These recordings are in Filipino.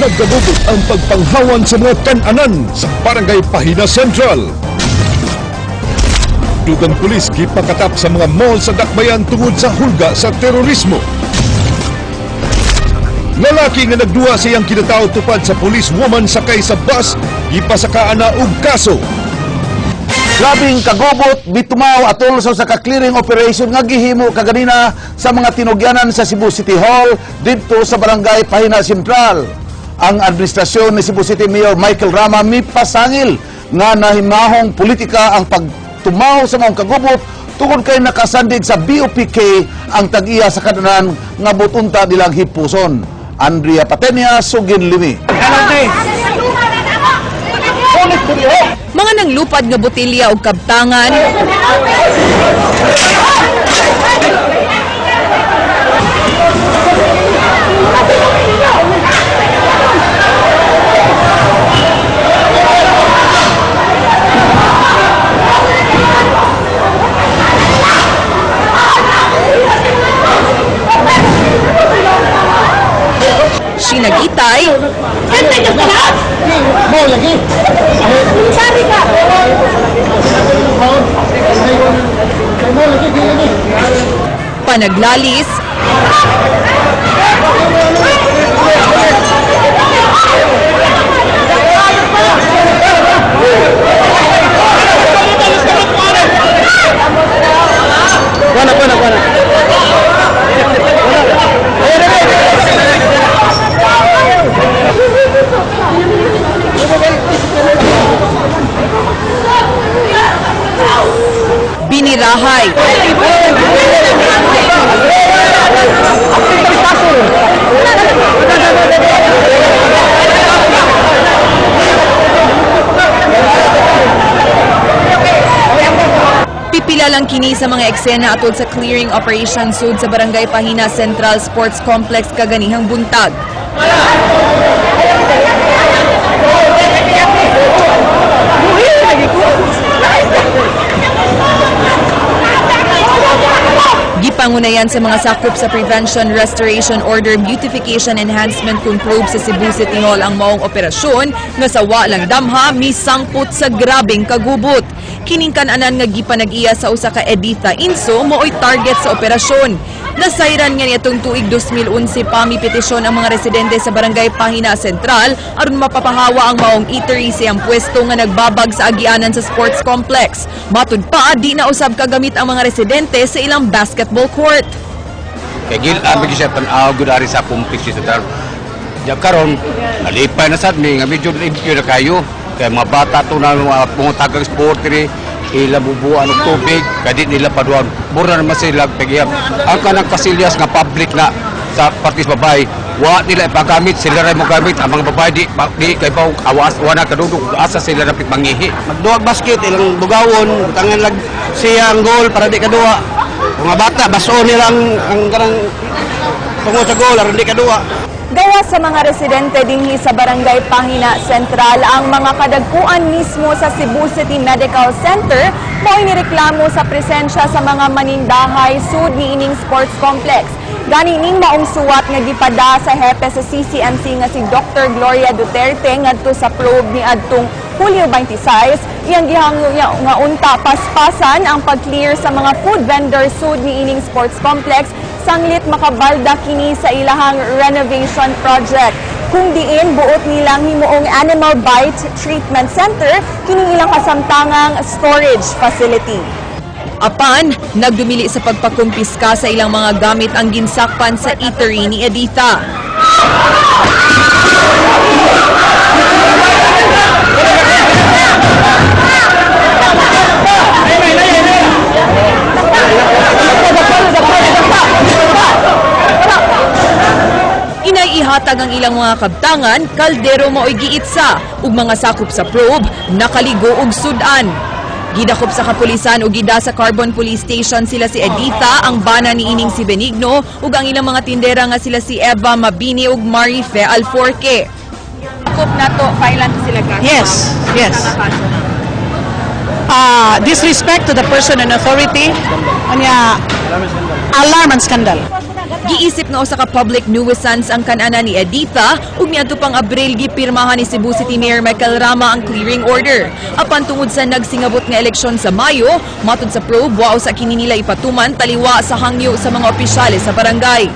Nagdabubot ang pagpanghawan sa mga kan-anan sa Barangay Pahina Central. Dugang pulis gipakatap sa mga mall sa Dakbayan tungod sa hulga sa terorismo. Lalaki nga nagduwa sa iyang kinataw tupad sa police woman sakay sa bus, gipasakaan na og kaso. Grabing kagubot, bitumaw atol sa ka-clearing operation nga gihimo kaganina sa mga tinugyanan sa Cebu City Hall dito sa Barangay Pahina Central. Ang administrasyon ni Cebu City Mayor Michael Rama mipasangil nga nahimahong politika ang pagtumaw sa mga kagubot tungod kay nakasandig sa BOPK ang tag-iya sa kananan nga butunta nilang hipuson. Andrea Patenia, Sugin Limi. Mga nanglupad nga botilya o kabtangan, sinagitay, panaglalis, binirahay, pipila lang kini sa mga eksena atol sa clearing operation sud sa Barangay Pahina Central Sports Complex kaganihang buntag. Gipangunayan sa mga sakop sa Prevention, Restoration, Order, Beautification, Enhancement Control sa Cebu City Hall ang maong operasyon nga sa walang damha misangpot sa grabing kagubot. Kining kan-anan nga gipanag-iya sa usa ka Editha Inso mooy target sa operasyon. Nasayran nga nitong tuig 2011 pamipetisyon ang mga residente sa Barangay Pahina Central aron mapapahawa ang maong eatery siyang pwesto nga nagbabag sa agianan sa sports complex. Matud pa, di na usab kagamit ang mga residente sa ilang basketball court. Kaya gilabig siya tanaw gudari sa complex sa Diyan karon nalipay na sad mi nga medyo limpyo na kayo. Kaya mga bata to na mga taga-sport rin, ila bubuan ng tubig, kadi nila paduan. Mura naman sila paghihap. Ang kanang kasilyas nga public na sa partis babae, wa nila ipagamit, sila rin mo gamit. Ang mga babae di kay bawang awas, wa na kadudog, asa sila napit mangihi. Magduwag basket, ilang bugawon, tangan lag siya ang goal para di kadua. Mga bata, baso nila ang kanang tungo sa goal, aron di kadua. Gawa sa mga residente dinhi sa Barangay Pahina Central ang mga kadagkuan mismo sa Cebu City Medical Center mo'y nireklamo sa presensya sa mga manindahay sud niining sports complex. Gani ning maong suwat nga gipada sa hepe sa CCMC nga si Dr. Gloria Duterte ngadto sa probe ni adtong Hulyo 26, iyang gihango nga unta paspasan ang pag-clear sa mga food vendors sud niining sports complex sanglit makabalda kini sa ilahang renovation project. Kung diin buot nilang himuong Animal Bite Treatment Center kini ilang kasamtangang storage facility. Apan, nagdumili sa pagpakumpiska sa ilang mga gamit ang ginsakpan sa eatery ni Editha. Inaihatag ang ilang mga kabtangan, kaldero mao'y giitsa, ug mga sakop sa probe, nakaligo og sudan. Gidakop sa kapulisan o gida sa Carbon Police Station sila si Editha, ang bana ni ining si Benigno, ug ang ilang mga tindera nga sila si Eva Mabini ug Marife Alforque. Sakop na to, kailan sila ka? Yes, yes. Disrespect to the person and authority, alarm and scandal. Giisip nga usa ka public nuisance ang kanana ni Editha ug niadto pang Abril gipirmahan ni Cebu City Mayor Michael Rama ang clearing order. Apan tungod sa nagsingabot nga eleksyon sa Mayo, matud sa probe wa sa kini nila ipatuman taliwa sa hangyo sa mga opisyales sa barangay.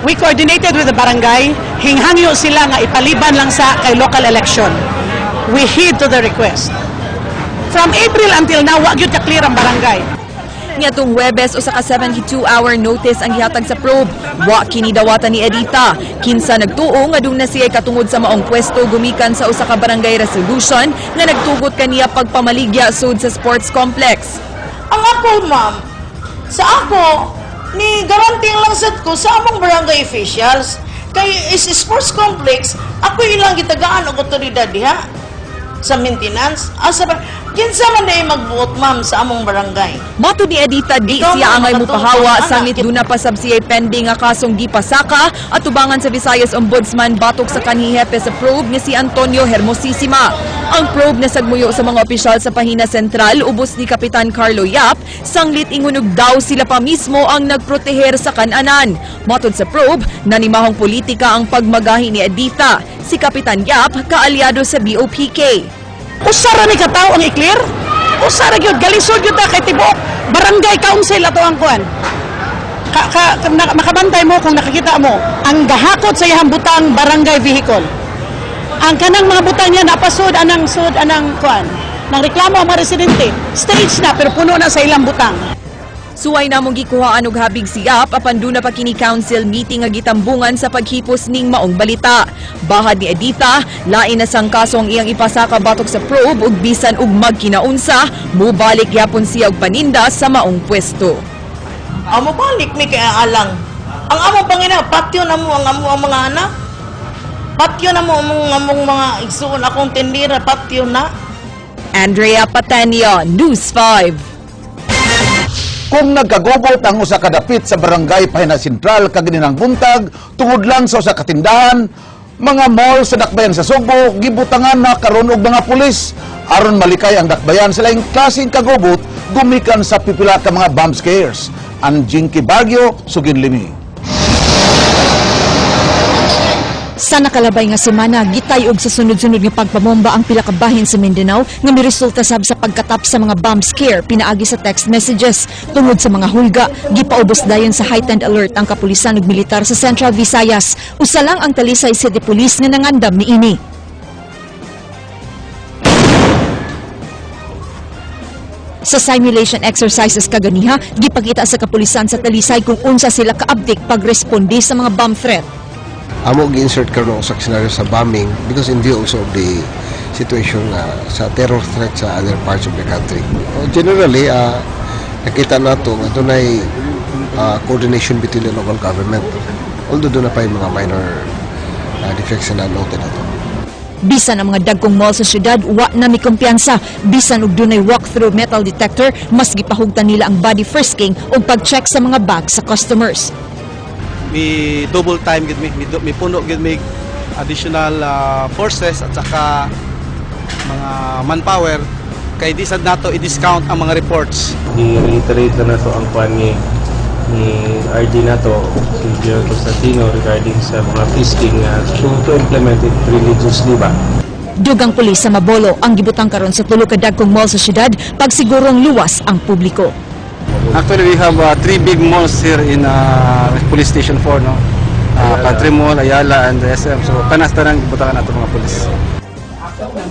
We coordinated with the barangay, hinghangyo sila nga ipaliban lang sa kay local election. We heed to the request. From April until now, wa gyud ka clear ang barangay. Niadtong Huwebes usa ka 72-hour notice ang gihatag sa probe. Wa kini dawatan ni Editha. Kinsa nagtuo nga dung na siya katungod sa maong pwesto gumikan sa usa ka barangay resolution nga nagtugot kaniya pagpamaligya sud sa sports complex. Ang ako, ma'am, sa ako, ni garanting lang sad ko sa among barangay officials. Kay is sports complex, ako ilang gitagaan og otoridad diha sa maintenance. Asa ba? Kinsa man day magbuot, ma'am, sa among barangay. Matud ni Editha di Ikaw, siya angay mga mupahawa katulong, sanglit anak. duna pa sab siya pending nga kasong gipasaka at tubangan sa Visayas Ombudsman batok sa kanhi hepe sa probe nga si Antonio Hermosissima. Ang probe na sagmuyo sa mga opisyal sa Pahina Sentral ubos ni Kapitan Carlo Yap, sanglit ingunog daw sila pa mismo ang nagproteher sa kananan. Matud sa probe, nanimahong politika ang pagmagahi ni Editha. Si Kapitan Yap kaalyado sa BOPK. Usara ni kataw ang i-clear? Usara gyud galisod gyud ta kay tibuok barangay council ato ang kuan. Makabantay mo kung nakakita mo ang gahakot sa iyang butang barangay vehicle. Ang kanang mga butang niya napasud anang kuan. Nang reklamo ang mga residente. Stage na pero puno na sa ilang butang. Suway namong gikuhaan og habig si Yap apan duna pa kini council meeting nga gitambungan sa paghipos ning maong balita. Bahad ni Editha, lain na sang kaso ang iyang ipasaka batok sa probe ug bisan ug magkinaunsa, mubalik yapon siya og paninda sa maong pwesto. Amo balik mi kay alang. Ang among Panginoon, patyo na mo ang among mga anak. Patyo na mo among mga igsuon akong tindira, patyo na. Andrea Patanio, News 5. Kung nagkagubot ang usa ka dapit sa barangay Pahina Sentral kaganinang buntag tungod lang sa usa ka tindahan, mga mall sa dakbayan sa Subo gibutangan na karon og mga pulis aron malikay ang dakbayan sa laing klaseng kagubot gumikan sa pipila ka mga bomb scares. Ang Jinky Baguio, Suginlimi. Sa nakalabay nga semana, gitayog sa sunod-sunod nga pagpamomba ang pila ka bahin sa Mindanao nga miresulta sab sa pagkatap sa mga bomb scare pinaagi sa text messages. Tungod sa mga hulga, gipaubos dayon sa heightened alert ang kapulisan ug militar sa Central Visayas. Usa lang ang Talisay City Police nga nangandam niini. Sa simulation exercises kaganiha, gipakita sa kapulisan sa Talisay kung unsa sila kaabdik pagresponde sa mga bomb threat. Amo gi-insert karon sa scenario sa bombing because in view also of the situation sa terror threat sa other parts of the country. Generally, nakita nato nga dunay coordination between the local government. Although doon na pa yung mga minor defects na noted ato. Bisan ang mga dagkong mall sa syudad, wa na may kumpiyansa. Bisan og dunay walk-through metal detector, mas gipahugtan nila ang body frisking ug pag-check sa mga bag sa customers. Mi double time gid mi puno gid mi additional forces at saka mga manpower kay di sad nato i-discount ang mga reports. I-reiterate na nato ang plan ni RD nato si Gio Constantino regarding sa mga fisking to implement it religiously ba. Dugang pulis sa Mabolo ang gibutang karon sa tulo ka dagkong mall sa syudad pagsigurong luwas ang publiko. Actually, we have 3 big malls here in Police Station 4, no? Country Mall, Ayala, and SM. So, kanas tanang butangan nato mga pulis.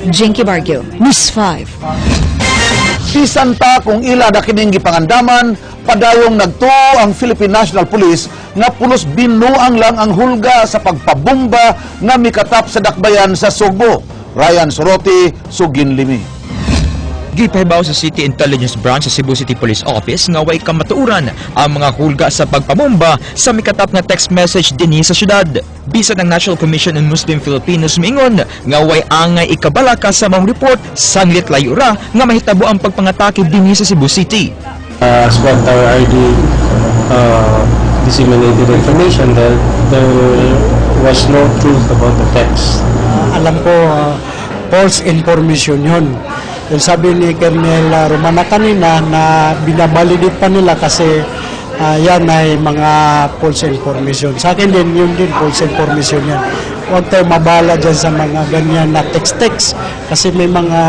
Jinky Baguio, News 5. Bisan pa kung ila na kining gipangandaman, padayong nagtuo ang Philippine National Police nga pulos binuang lang ang hulga sa pagpabomba nga mikatap sa dakbayan sa Subo. Ryan Sorote, Suginlimi. Gipahibaw sa City Intelligence Branch sa Cebu City Police Office nga way kamatuuran ang mga hulga sa pagpamomba sa mikatap nga text message dinhi sa syudad. Bisan ang National Commission on Muslim Filipinos mingon nga way angay ikabalaka sa mga report sanglit layo ra nga mahitabo ang pagpangatake dinhi sa Cebu City. Squad Tower RD disseminated information that there was no truth about the text. Alam ko false information yun. Yung sabi ni Colonel Romana kanina na binabalidit pa nila kasi yan ay mga false information. Sa akin din, yun din false information yan. Huwag tayo mabala dyan sa mga ganyan na text-text kasi may mga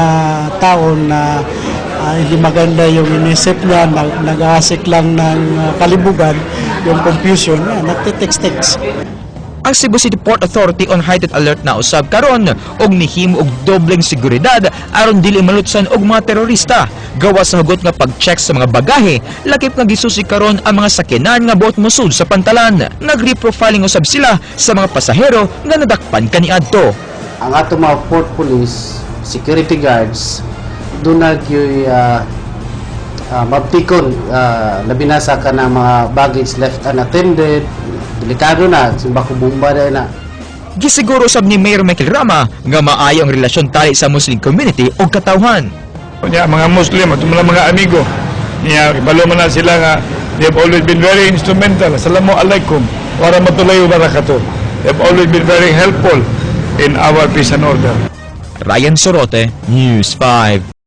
tao na hindi maganda yung inisip niya, nag-aasik lang ng kalibugan, yung confusion, nagte-text-text. Ang Cebu City Port Authority on heightened alert na usab karon og nihimo og dobleng seguridad aron dili malutsan og mga terorista gawas sa hugot nga pag-check sa mga bagahe lakip nga gisusi karon ang mga sakyanan nga buot mosud sa pantalan. Nagre-profiling usab sila sa mga pasahero nga nadakpan kaniadto. Ang ato mga port police, security guards, doon nagyoy mabtikon, labi na sa ka ng mga baggage left unattended, delikado na, simbako bomba na. Gisiguro sab ni Mayor Michael Rama nga maayo ang relasyon tali sa Muslim community o katawhan. Mga Muslim at mga amigo, ibalo man na sila nga they have always been very instrumental. Assalamu alaikum wa rahmatullahi wa barakatuh. They have always been very helpful in our peace and order. Ryan Sorote, News 5.